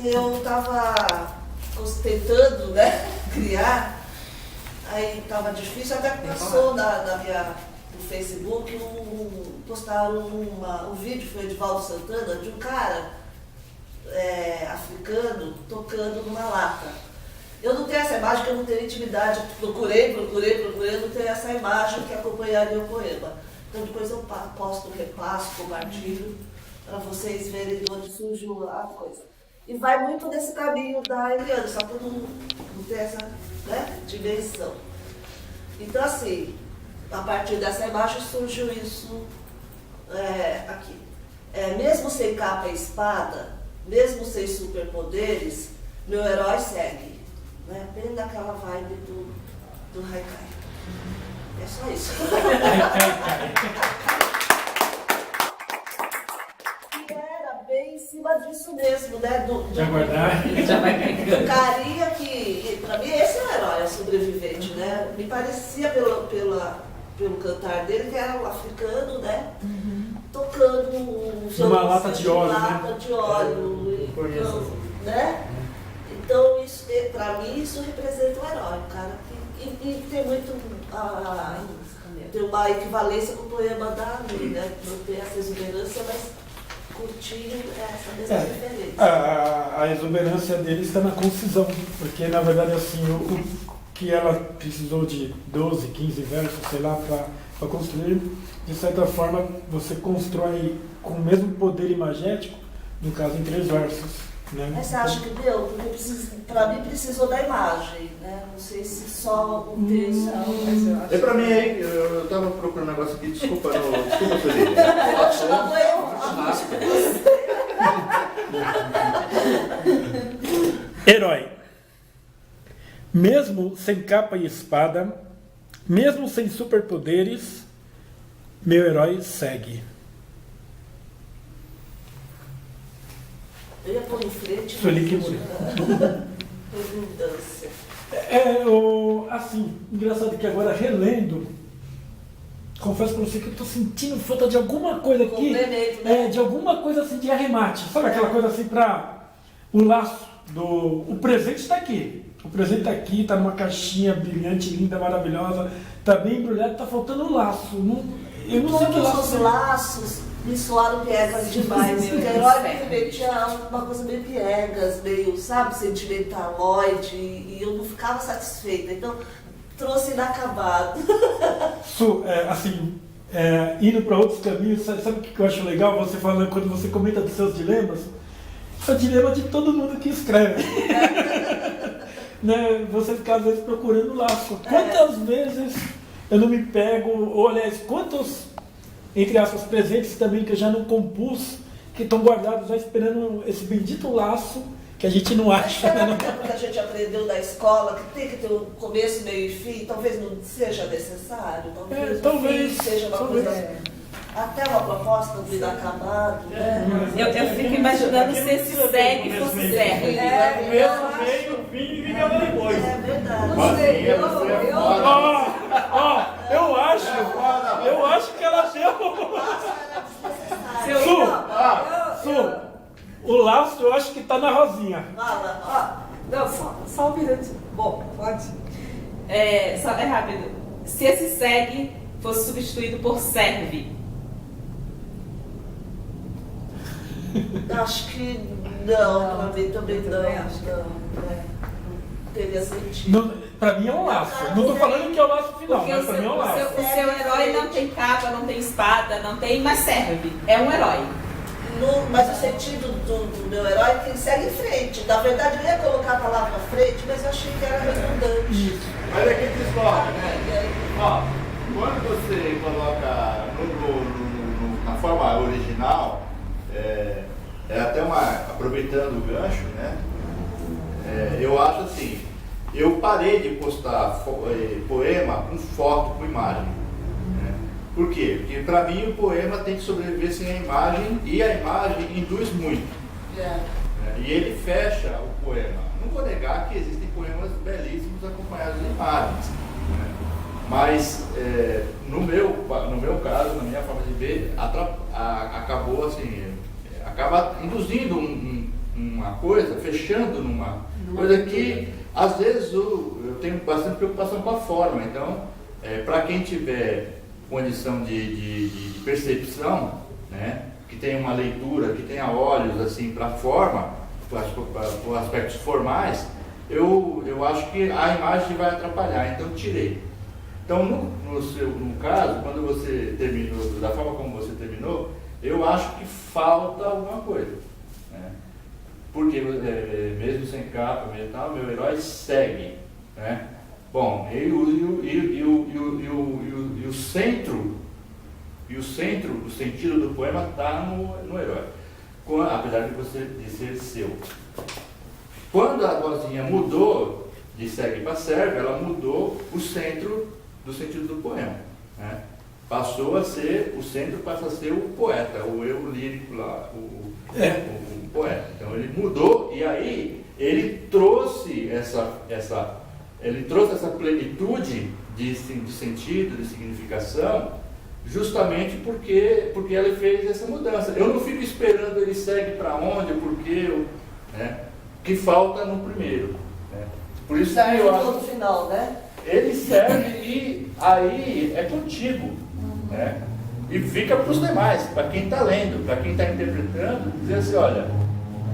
Eu estava tentando, né, criar, aí estava difícil, até que passou no Facebook, postaram um vídeo, foi Edivaldo Santana, de um cara africano tocando numa lata. Eu não tenho essa imagem, porque eu não tenho intimidade, procurei, eu não tenho essa imagem que acompanharia o poema. Então depois eu posto, repasso, compartilho, para vocês verem de onde surgiu a coisa. E vai muito nesse caminho da Eliana, só que eu não tenho essa, né, dimensão. Então assim, a partir dessa imagem surgiu isso aqui. Mesmo sem capa e espada, mesmo sem superpoderes, meu herói segue. Né? Bem daquela vibe do Haikai. É só isso. E era bem em cima disso mesmo, né? Do carinha que, pra mim, esse é o herói, é sobrevivente, né? Me parecia pelo cantar dele que era um africano, né? Tocando uma lata de óleo, né? Então, isso, pra mim, isso representa o herói, cara. E tem muito tem uma equivalência com o poema da Ami, né? Não tem essa exuberância, mas curtindo essa mesma referência. A exuberância dele está na concisão, porque, na verdade, assim, o que ela precisou de 12, 15 versos, sei lá, para construir, de certa forma, você constrói com o mesmo poder imagético, no caso, em 3 versos. Né? Mas você acha que deu? Porque para mim precisou da imagem, né? Não sei se só o texto. Mas eu acho para mim aí, eu estava procurando um negócio aqui, desculpa, Felipe. Herói. Mesmo sem capa e espada, mesmo sem superpoderes, meu herói segue. Eu ia pôr em frente. Felipe Moreira. Redundância. Assim, engraçado que agora relendo, confesso para você que eu estou sentindo falta de alguma coisa aqui. Né? De alguma coisa assim de arremate. Sabe aquela coisa assim para o laço o presente está aqui. O presente está aqui, está numa caixinha brilhante, linda, maravilhosa, está bem embrulhado, está faltando um laço. Eu não sei que laço. Os laços me soaram piegas demais. O herói me remetia a uma coisa meio piegas, meio, sabe, sentimentaloide, e eu não ficava satisfeita. Então, trouxe inacabado. Indo para outros caminhos, sabe o que eu acho legal? Você falando, quando você comenta dos seus dilemas, é o dilema de todo mundo que escreve. Né? Você fica às vezes procurando laço. Quantas vezes eu não me pego, ou aliás, quantos, entre aspas, presentes também que eu já não compus, que estão guardados já esperando esse bendito laço que a gente não acha. Será que é porque a gente aprendeu da escola que tem que ter um começo, meio e fim? Talvez não seja necessário, talvez o fim seja uma coisa... Até uma proposta do inacabado. Eu fico imaginando se esse segue fosse certo. Começo, meio, fim e fica depois. É verdade. Eu acho que ela deu. O laço eu acho que tá na rosinha. Não, só um minuto. Bom, pode. É rápido. Se esse segue fosse substituído por serve. Acho que não, para mim também não. Teria sentido. Para mim é um laço. Não estou falando que é o laço final, porque mas para mim é um laço. O seu herói não tem capa, não tem espada, não tem, mas serve. É um herói. Mas o sentido do meu herói é que ele segue em frente. Na verdade, eu ia colocar a palavra frente, mas eu achei que era redundante. Mas é que discorda, né? Quando você coloca na forma original, até aproveitando o gancho, né? Eu acho assim, eu parei de postar poema com foto, com imagem. Né? Por quê? Porque para mim o poema tem que sobreviver sem a imagem, e a imagem induz muito. Né? E ele fecha o poema. Não vou negar que existem poemas belíssimos acompanhados de imagens. Né? Mas no meu caso, na minha forma de ver, acabou assim, acaba induzindo uma coisa, fechando numa coisa que, às vezes, eu tenho bastante preocupação com a forma. Então, para quem tiver condição de percepção, né, que tenha uma leitura, que tenha olhos assim, para a forma, para aspectos formais, eu acho que a imagem vai atrapalhar, então tirei. Então, no caso, quando você terminou, da forma como você terminou, eu acho que falta alguma coisa, né? Porque mesmo sem capa, mesmo tal, meu herói segue, né? Bom, o centro, o sentido do poema está no herói, apesar de ser seu. Quando a Rosinha mudou de segue para serve, ela mudou o centro do sentido do poema, né? Passou a ser, o centro passa a ser o poeta, o eu lírico lá, o poeta. Então ele mudou e aí ele trouxe essa plenitude de sentido, de significação, justamente porque ele fez essa mudança. Eu não fico esperando ele segue para onde, porque, né, que falta no primeiro, né? Por isso que eu acho no final, né? Ele serve e aí é contigo, né? E fica para os demais, para quem está lendo, para quem está interpretando, dizer assim, olha,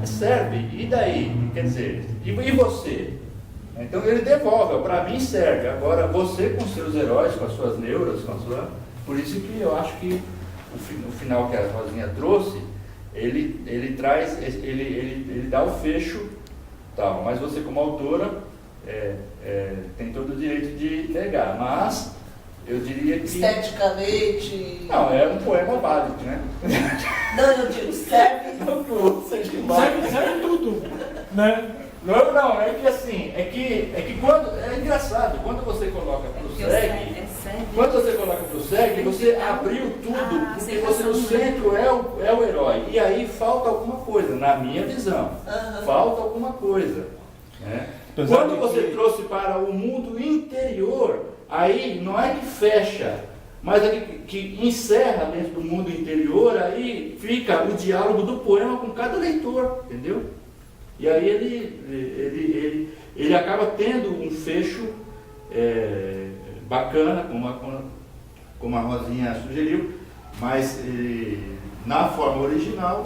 serve, e daí? Quer dizer, e você? Então ele devolve, para mim serve. Agora você com seus heróis, com as suas neuras, com a sua... Por isso que eu acho que o final que a Rosinha trouxe, ele traz, ele dá o fecho, tal, mas você como autora tem todo o direito de negar, mas eu diria que... Esteticamente... Não, é um poema válido, né? Não, eu digo, serve... Serve tudo, né? Não, é que assim, é que quando, é engraçado, quando você coloca pro segue, quando você coloca pro segue, você abriu tudo, porque você no centro é o herói, e aí falta alguma coisa, na minha visão, falta alguma coisa, né? Quando você trouxe para o mundo interior, aí não é que fecha, mas é que encerra dentro do mundo interior, aí fica o diálogo do poema com cada leitor, entendeu? E aí ele acaba tendo um fecho bacana, como a Rosinha sugeriu, mas na forma original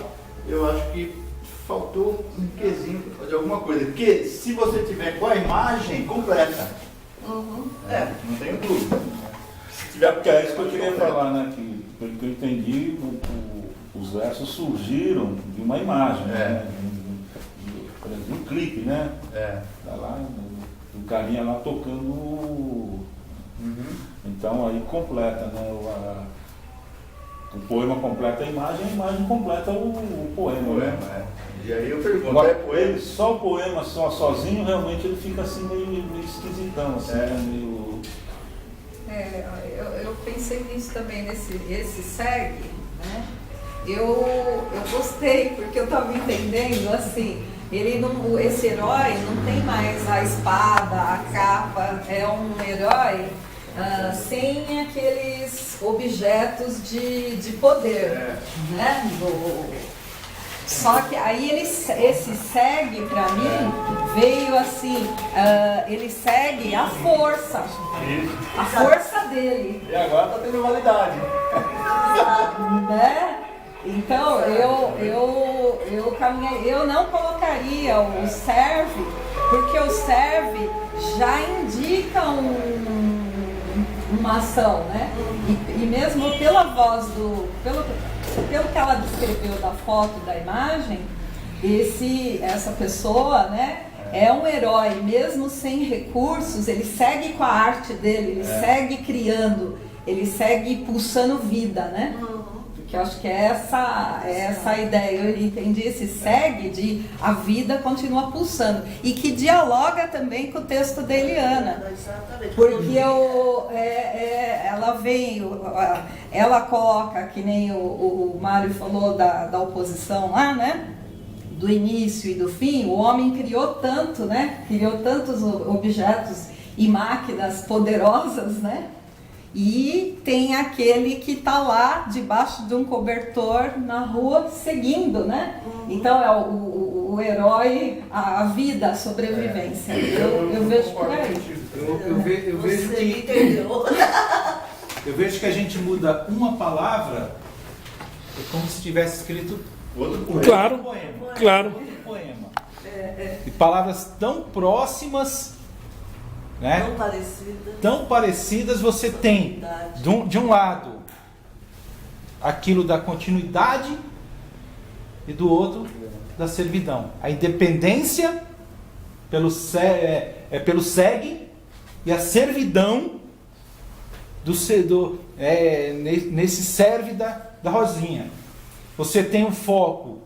eu acho que faltou um quesinho de alguma coisa. Que se você tiver com a imagem completa, não tem dúvida. Se tiver, porque é isso que eu queria falar, né? Que pelo que eu entendi, os versos surgiram de uma imagem, né? Por exemplo, um clipe, né? Tá lá, o carinha lá tocando. Então aí completa, né? O poema completa a imagem completa o poema. Né? E aí eu pergunto, agora, é poema? Só o poema, sozinho, realmente ele fica assim meio esquisitão, assim, né? Meio... eu pensei nisso também, esse segue, né? Eu gostei, porque eu estava entendendo assim, esse herói não tem mais a espada, a capa, é um herói sem aqueles objetos de poder, né? Só que aí esse segue, para mim, veio assim, ele segue a força dele. E agora está tendo validade. Né? Então eu não colocaria o serve, porque o serve já indica uma ação, né? E mesmo pela voz pelo que ela descreveu da foto, da imagem, essa pessoa, né, é um herói, mesmo sem recursos, ele segue com a arte dele, ele segue criando, ele segue pulsando vida, né? Porque eu acho que é essa a ideia. Eu entendi esse segue de a vida continua pulsando. E que dialoga também com o texto da Eliana. Exatamente. Porque ela coloca, que nem o Mário falou da oposição lá, né? Do início e do fim, o homem criou tanto, né? Criou tantos objetos e máquinas poderosas, né? E tem aquele que está lá debaixo de um cobertor na rua seguindo, né? Então é o herói, a vida, a sobrevivência. Eu vejo por aí. Eu vejo Você que entendeu? eu vejo que a gente muda uma palavra, é como se tivesse escrito Outro poema. Claro, um poema. claro. Outro poema. E palavras tão próximas, né? Tão parecida. Tão parecidas, você tem de um lado aquilo da continuidade e do outro da servidão. A independência pelo segue e a servidão nesse serve da Rosinha. Você tem um foco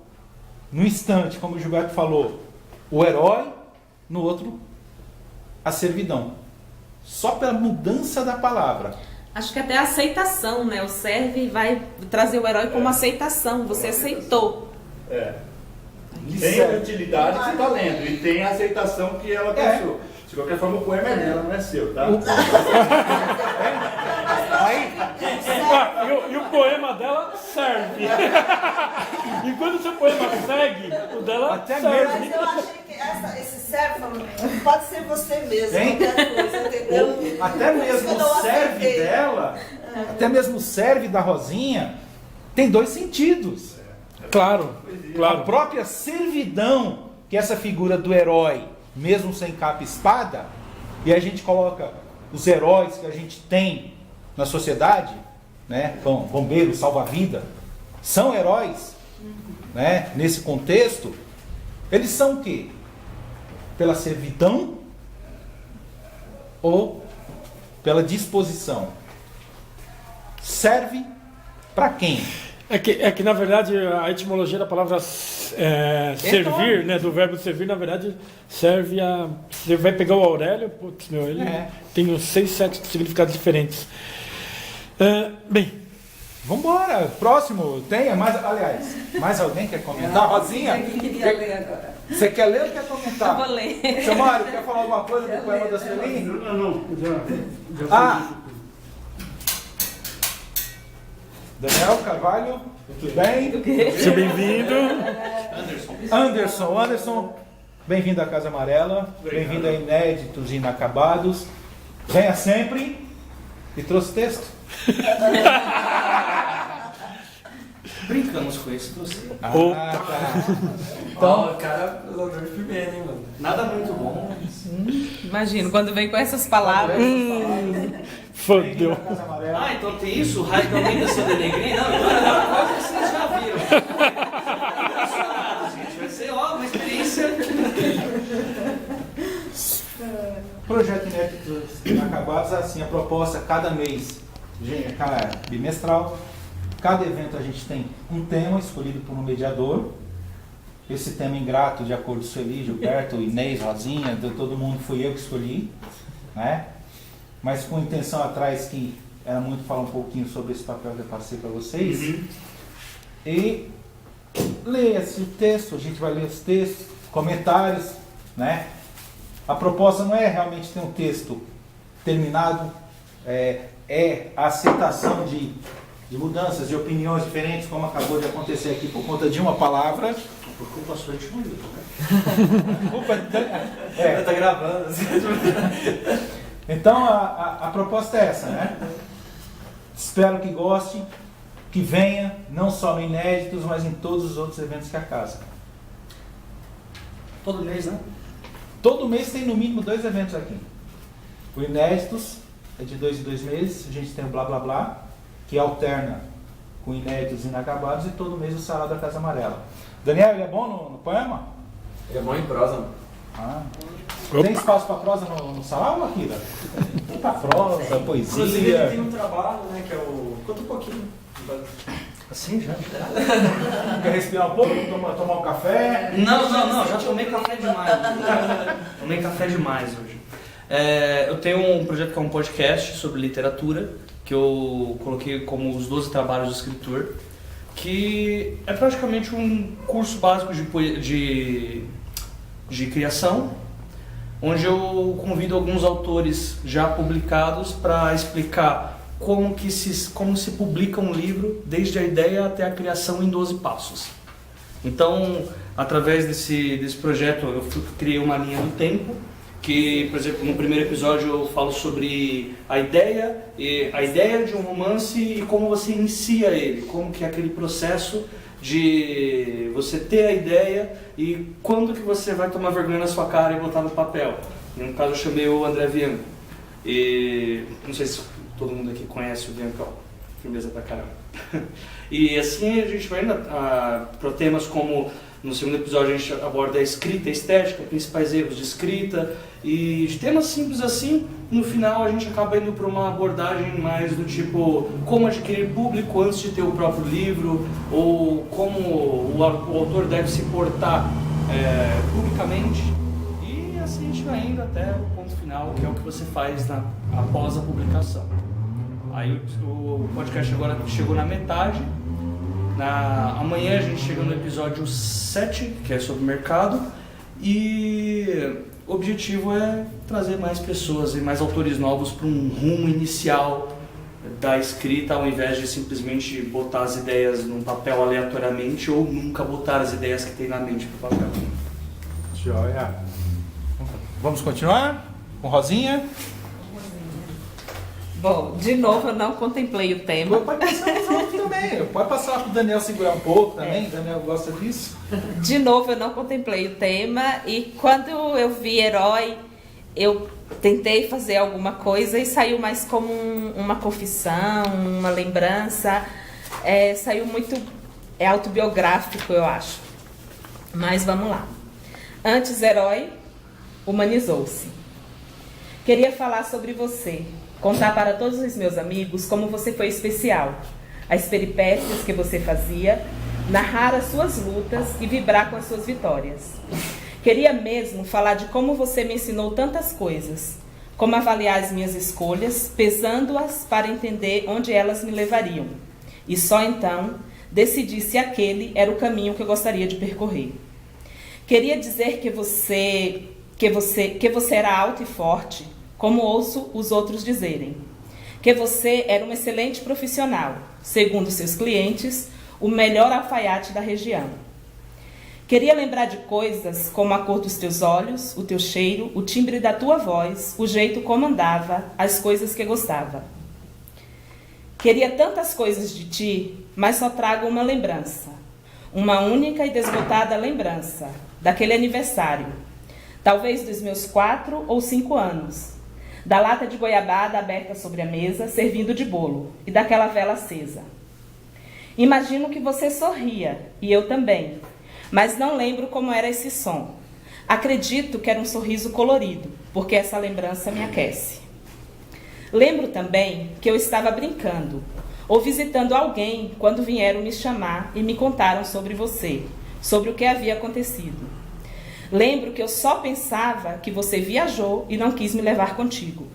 no instante, como o Gilberto falou, o herói, no outro a servidão. Só pela mudança da palavra. Acho que até a aceitação, né? O serve vai trazer o herói como aceitação. Você aceitou. Tem a utilidade que você está lendo e tem a aceitação que ela pensou. De qualquer forma, o poema é dela, não é seu, tá? E o poema dela serve. E quando o seu poema segue, o dela Até serve. Mas eu achei que esse serve pode ser você mesmo, Hein? qualquer coisa, entendeu? Até Por isso mesmo que eu não o serve aceitei. dela, até mesmo o serve da Rosinha, tem dois sentidos. Claro, A claro. própria servidão, que é essa figura do herói, mesmo sem capa e espada, e a gente coloca os heróis que a gente tem na sociedade, né? Bombeiro, salva-vida, são heróis, né? Nesse contexto, eles são o quê? Pela servidão ou pela disposição? Serve para quem? É que na verdade a etimologia da palavra servir, né, do verbo servir, na verdade serve a. Você vai pegar o Aurélio, putz, meu, ele tem uns 6, 7 significados diferentes. Bem, Vamos embora. Próximo. Tem? Aliás, mais alguém quer comentar? Rosinha? Quem queria ler agora? Você quer ler ou quer Eu comentar? vou ler. Seu Mário, quer falar alguma coisa do poema da Sueli? não, já Ah! Daniel Carvalho, tudo bem? seja bem-vindo. Anderson, bem-vindo à Casa Amarela, bem-vindo a Inéditos e Inacabados. Venha sempre. E trouxe texto? Brincamos com esse doce. Tá. Então, cara, jogador de primeira, hein, mano? Nada muito bom. Imagino, quando vem com essas palavras. Bem-vindo Fodeu. à Casa Amarela. Ah, então tem isso? Radicalmente essa denegri? Não, é uma coisa que vocês já viram. Impressionado, gente. Vai ser, uma experiência. Projeto Inéditos Inacabados, assim, a proposta cada mês, bimestral. Cada evento a gente tem um tema escolhido por um mediador. Esse tema ingrato, de acordo com o Sueli, Gilberto, Inês, Rosinha, de todo mundo, fui eu que escolhi, né? Mas com intenção atrás que era muito falar um pouquinho sobre esse papel que eu passei para vocês. E leia-se o texto, a gente vai ler os textos, comentários, né? A proposta não é realmente ter um texto terminado, é a aceitação de mudanças, de opiniões diferentes, como acabou de acontecer aqui por conta de uma palavra. Por culpa sua, a gente não viu, né? Culpa Tá gravando. Assim. Então a proposta é essa, né? Espero que goste, que venha, não só no Inéditos, mas em todos os outros eventos que a casa. Todo mês, né? Todo mês tem no mínimo 2 eventos aqui. O Inéditos é de 2 em 2 meses, a gente tem o Blá Blá Blá, que alterna com Inéditos Inacabados, e todo mês o Sarau da Casa Amarela. Daniel, ele é bom no poema? Ele é bom em prosa, mano. Ah. Tem espaço para prosa no Sarau, Akira? Tem para prosa, Inclusive, ele tem poesia. um trabalho, né, que é o... Conta um pouquinho. Assim já? Quer respirar um pouco? Tomar um café? Não, já tomei café demais. Tomei café demais hoje. Eu tenho um projeto que é um podcast sobre literatura, que eu coloquei como os 12 trabalhos do escritor, que é praticamente um curso básico de criação, onde eu convido alguns autores já publicados para explicar como se publica um livro, desde a ideia até a criação em 12 passos. Então, através desse projeto, eu criei uma linha do tempo, que, por exemplo, no primeiro episódio eu falo sobre a ideia de um romance e como você inicia ele, como que é aquele processo de você ter a ideia e quando que você vai tomar vergonha na sua cara e botar no papel. No caso eu chamei o André Bianco, e não sei se todo mundo aqui conhece o Bianco, firmeza pra caramba. E assim a gente vai indo para temas como, no segundo episódio a gente aborda a escrita, a estética, principais erros de escrita, e de temas simples assim, no final a gente acaba indo para uma abordagem mais do tipo como adquirir público antes de ter o próprio livro, ou como o autor deve se portar publicamente, e assim a gente vai indo até o ponto final, que é o que você faz após a publicação. Aí o podcast agora chegou na metade. Amanhã a gente chega no episódio 7, que é sobre mercado, e o objetivo é trazer mais pessoas e mais autores novos para um rumo inicial da escrita, ao invés de simplesmente botar as ideias num papel aleatoriamente ou nunca botar as ideias que tem na mente para o papel. Joia. Vamos continuar com Rosinha? Bom, de novo eu não contemplei o tema. Pode passar para os outros também. Pode passar para o Daniel segurar um pouco também. O Daniel gosta disso. De novo eu não contemplei o tema e quando eu vi herói, eu tentei fazer alguma coisa e saiu mais como uma confissão, uma lembrança. Saiu muito autobiográfico, eu acho. Mas vamos lá. Antes herói, humanizou-se. Queria falar sobre você. Contar para todos os meus amigos como você foi especial, as peripécias que você fazia, narrar as suas lutas e vibrar com as suas vitórias. Queria mesmo falar de como você me ensinou tantas coisas, como avaliar as minhas escolhas, pesando-as para entender onde elas me levariam. E só então decidi se aquele era o caminho que eu gostaria de percorrer. Queria dizer que você era alto e forte, como ouço os outros dizerem, que você era um excelente profissional, segundo seus clientes, o melhor alfaiate da região. Queria lembrar de coisas como a cor dos teus olhos, o teu cheiro, o timbre da tua voz, o jeito como andava, as coisas que gostava. Queria tantas coisas de ti, mas só trago uma lembrança, uma única e desbotada lembrança, daquele aniversário, talvez dos meus 4 ou 5 anos, da lata de goiabada aberta sobre a mesa, servindo de bolo, e daquela vela acesa. Imagino que você sorria, e eu também, mas não lembro como era esse som. Acredito que era um sorriso colorido, porque essa lembrança me aquece. Lembro também que eu estava brincando, ou visitando alguém quando vieram me chamar e me contaram sobre você, sobre o que havia acontecido. Lembro que eu só pensava que você viajou e não quis me levar contigo.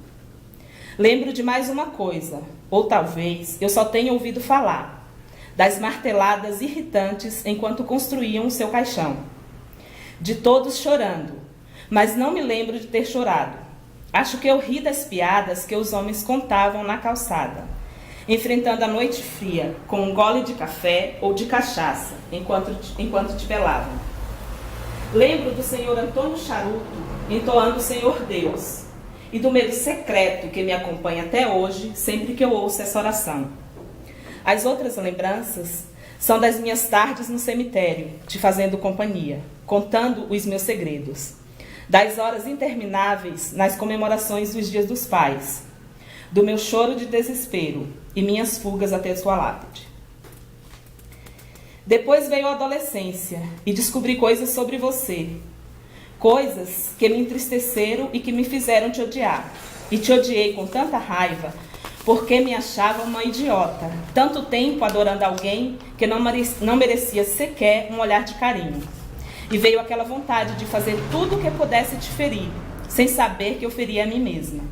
Lembro de mais uma coisa, ou talvez eu só tenha ouvido falar, das marteladas irritantes enquanto construíam o seu caixão. De todos chorando, mas não me lembro de ter chorado. Acho que eu ri das piadas que os homens contavam na calçada, enfrentando a noite fria com um gole de café ou de cachaça, enquanto te velavam. Lembro do senhor Antônio Charuto entoando o Senhor Deus e do medo secreto que me acompanha até hoje, sempre que eu ouço essa oração. As outras lembranças são das minhas tardes no cemitério, te fazendo companhia, contando os meus segredos, das horas intermináveis nas comemorações dos Dias dos Pais, do meu choro de desespero e minhas fugas até sua lápide. Depois veio a adolescência e descobri coisas sobre você. Coisas que me entristeceram e que me fizeram te odiar. E te odiei com tanta raiva porque me achava uma idiota. Tanto tempo adorando alguém que não merecia sequer um olhar de carinho. E veio aquela vontade de fazer tudo o que pudesse te ferir, sem saber que eu feria a mim mesma.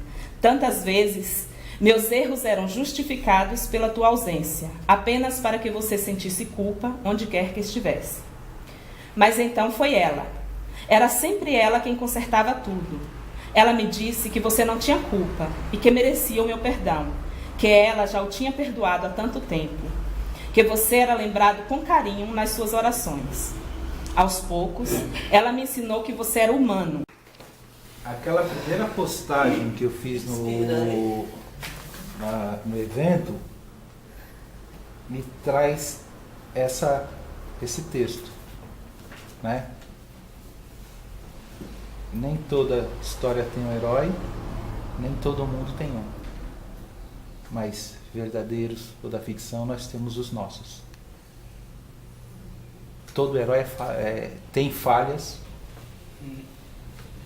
Tantas vezes meus erros eram justificados pela tua ausência, apenas para que você sentisse culpa onde quer que estivesse. Mas então foi ela. Era sempre ela quem consertava tudo. Ela me disse que você não tinha culpa e que merecia o meu perdão, que ela já o tinha perdoado há tanto tempo, que você era lembrado com carinho nas suas orações. Aos poucos, ela me ensinou que você era humano. Aquela primeira postagem que eu fiz no evento me traz esse texto, né? Nem toda história tem um herói, nem todo mundo tem um. Mas verdadeiros ou da ficção, nós temos os nossos. Todo herói tem falhas.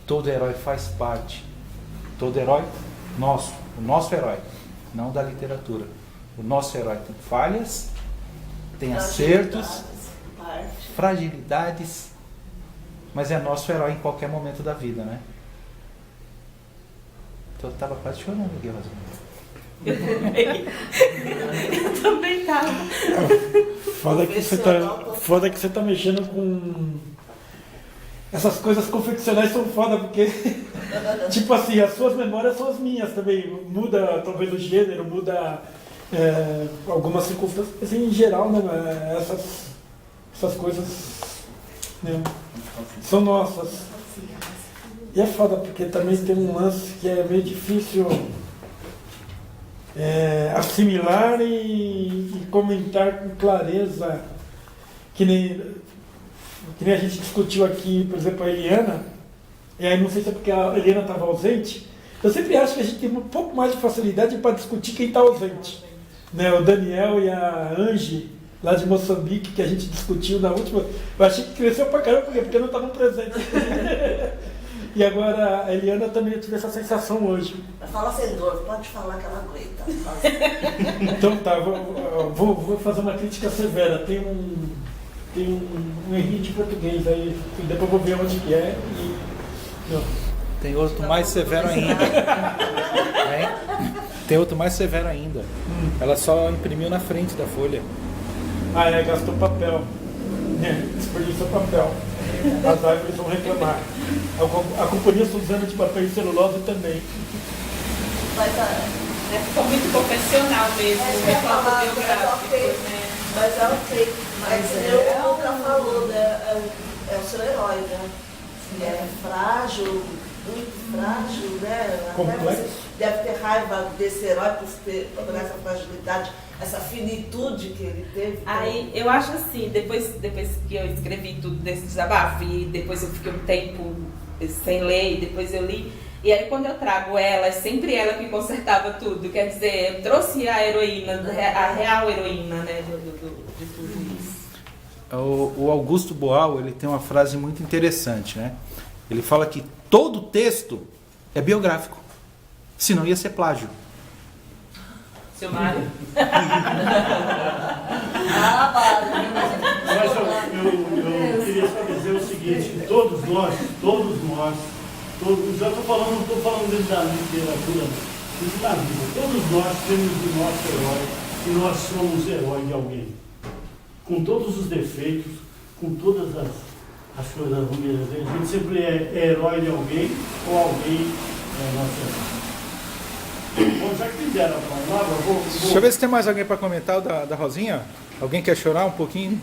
Todo herói faz parte. Todo herói nosso, o nosso herói, não da literatura. O nosso herói tem falhas, tem acertos, fragilidades, mas é nosso herói em qualquer momento da vida, né? Então eu estava quase chorando aqui, Rosinha. Eu também tava. Foda que você tá mexendo com essas coisas confeccionais, são foda porque tipo assim, as suas memórias são as minhas também, muda talvez o gênero, muda algumas circunstâncias, assim, em geral, né, essas coisas, né, são nossas. E é foda porque também tem um lance que é meio difícil assimilar e comentar com clareza, que nem a gente discutiu aqui, por exemplo, a Eliana, e aí não sei se é porque a Eliana estava ausente, eu sempre acho que a gente tem um pouco mais de facilidade para discutir quem está ausente, né? O Daniel e a Angie, lá de Moçambique, que a gente discutiu na última, eu achei que cresceu pra caramba, porque não estavam presentes. E agora a Eliana também, eu tive essa sensação hoje. Fala sem dor, pode falar que ela aguenta. Então tá, vou fazer uma crítica severa. Tem um errinho de português aí, depois eu vou ver onde que é. Tem outro mais severo ainda. Tem outro mais severo ainda. Ela só imprimiu na frente da folha. Gastou papel. Desperdiçou papel. As árvores vão reclamar. A Companhia Suzano de Papel e Celulose também. Ficou muito confessional mesmo, reclama biográfico, né? Mas é ok. Mas o Luca falou, né? É o seu herói, né? É frágil, muito frágil, né? Complexo. Até você deve ter raiva desse herói por essa fragilidade, essa finitude que ele teve. Aí eu acho assim, depois que eu escrevi tudo desse desabafo e depois eu fiquei um tempo sem ler e depois eu li, e aí quando eu trago ela, é sempre ela que consertava tudo, quer dizer, eu trouxe a heroína, a real heroína, né, de tudo isso. O Augusto Boal, ele tem uma frase muito interessante, né? Ele fala que todo texto é biográfico, senão ia ser plágio. Seu Mário? Mas eu queria só dizer o seguinte, todos nós, já estou falando, não estou falando dentro da literatura, isso da vida, todos nós temos o nosso herói e nós somos herói de alguém. Com todos os defeitos, com todas as coisas ruins, a gente sempre é herói de alguém ou alguém é nosso herói. Bom, já que fizeram a palavra, Deixa eu ver se tem mais alguém para comentar da Rosinha. Alguém quer chorar um pouquinho?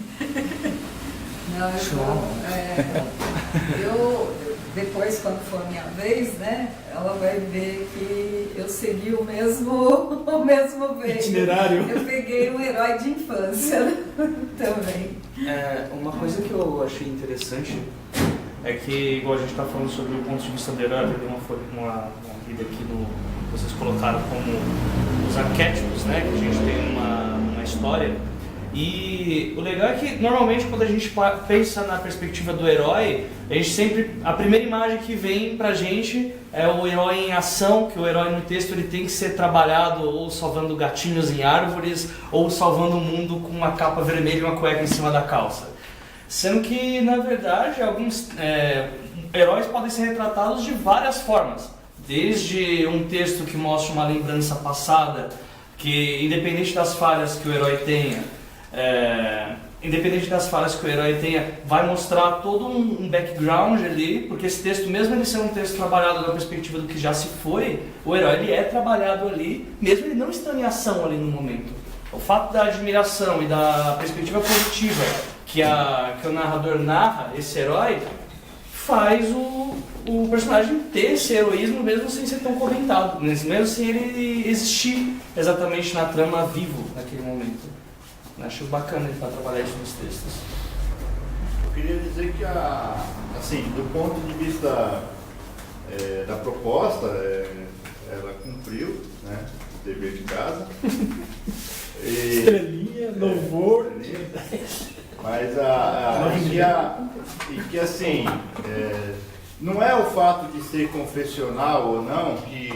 Não, eu depois, quando for a minha vez, né, ela vai ver que eu segui o mesmo veio. Itinerário. Eu peguei um herói de infância também. Uma coisa que eu achei interessante é que, igual a gente está falando sobre o ponto de vista do herói, eu dei uma lida aqui vocês colocaram como os arquétipos, né, que a gente tem uma história. E o legal é que normalmente quando a gente pensa na perspectiva do herói, a primeira imagem que vem pra gente é o herói em ação, que o herói no texto ele tem que ser trabalhado ou salvando gatinhos em árvores, ou salvando o mundo com uma capa vermelha e uma cueca em cima da calça. Sendo que, na verdade, alguns heróis podem ser retratados de várias formas. Desde um texto que mostra uma lembrança passada, que independente das falhas que o herói tenha, independente das falhas que o herói tenha, vai mostrar todo um background ali, porque esse texto, mesmo ele sendo um texto trabalhado na perspectiva do que já se foi, o herói ele é trabalhado ali, mesmo ele não estando em ação ali no momento. O fato da admiração e da perspectiva positiva que o narrador narra, esse herói, faz o personagem ter esse heroísmo mesmo sem ser tão correntado, mesmo sem ele existir exatamente na trama vivo naquele momento. Acho bacana ele trabalhar isso nos textos. Eu queria dizer que, assim, do ponto de vista da proposta, ela cumpriu, né, o dever de casa. Estrelinha, louvor. Mas que assim, não é o fato de ser confessional ou não que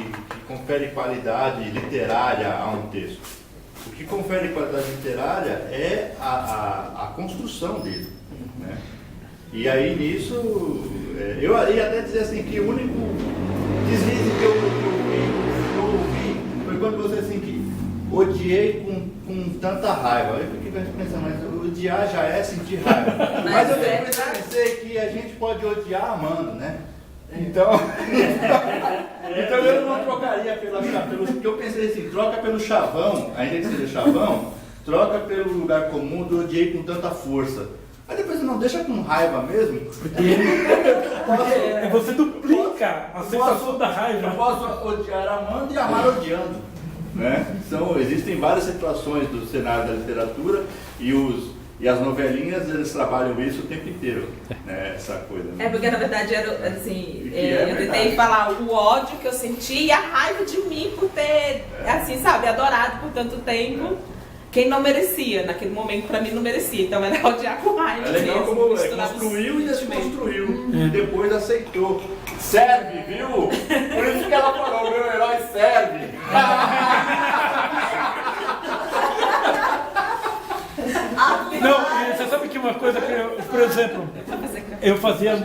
confere qualidade literária a um texto. O que confere qualidade literária é a construção dele, né? E aí nisso, eu ia até dizer assim que o único deslize que eu ouvi foi quando você assim que odiei com tanta raiva. Eu fiquei pensando, mas odiar já é sentir raiva. Mas eu pensei que a gente pode odiar amando, né? Então eu não trocaria pelo porque eu pensei assim, troca pelo chavão, ainda que seja chavão, troca pelo lugar comum do odiei com tanta força. Aí depois não deixa com raiva mesmo. Porque você duplica a sensação da raiva. Eu posso odiar amando e amar odiando. Né? Então, existem várias situações do cenário da literatura e as novelinhas, eles trabalham isso o tempo inteiro, né? Essa coisa. Né? Porque na verdade era assim, eu tentei verdade. falar o ódio que eu senti e a raiva de mim por ter, assim, sabe, adorado por tanto tempo quem não merecia. Naquele momento, pra mim, não merecia. Então era odiar com raiva. É legal mesmo, como misturar construiu e desconstruiu. E depois aceitou. Serve, viu? Por isso que ela falou, meu herói serve. Não, você sabe que uma coisa que eu, por exemplo, eu fazia,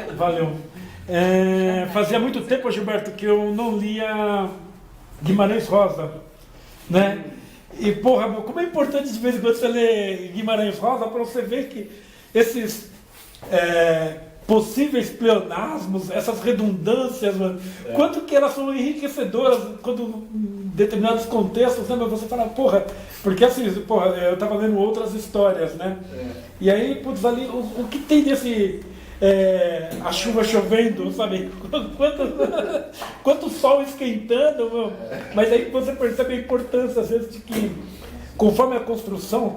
fazia muito tempo, Gilberto, que eu não lia Guimarães Rosa, né? E porra, como é importante de vez em quando você ler Guimarães Rosa para você ver que esses possíveis pleonasmos, essas redundâncias, quanto que elas são enriquecedoras quando em determinados contextos, né? Mas você fala, porra, porque assim, porra, eu estava lendo outras histórias, né? E aí, putz, ali, o que tem desse a chuva chovendo, sabe? Quanto sol esquentando, meu. Mas aí você percebe a importância, às vezes, de que conforme a construção,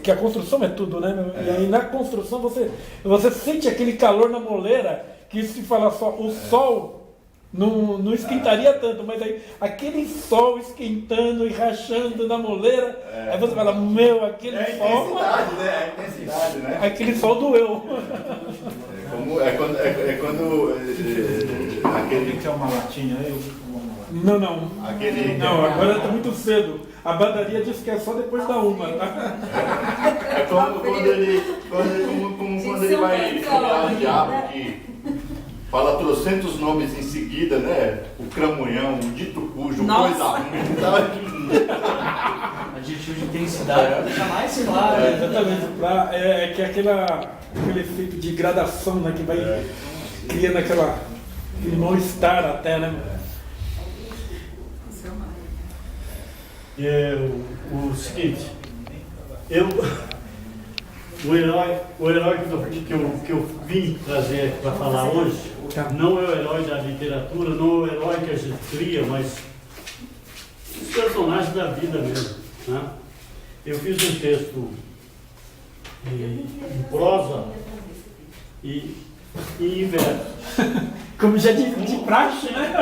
que a construção é tudo, né? E aí na construção você sente aquele calor na moleira, que se falar só o sol não esquentaria tanto, mas aí aquele sol esquentando e rachando na moleira, aí você fala, meu, aquele sol. Intensidade, né? A intensidade, né? Aquele sol doeu. É quando Aquele que é uma latinha, né? Não. Não, agora está muito cedo. A padaria diz que é só depois da uma, tá? É como quando ele vai criar o diabo, que fala trocentos nomes em seguida, né? O cramunhão, o dito cujo, coisa ruim, tal. Adjetivo de intensidade, jamais se lá. Exatamente. Que é aquele efeito de gradação, né? Que vai criando aquele mal-estar até, né? O seguinte, o herói que eu vim trazer para falar hoje não é o herói da literatura, não é o herói que a gente cria, mas os personagens da vida mesmo, né? Eu fiz um texto em prosa e em verso. Como já de praxe, né?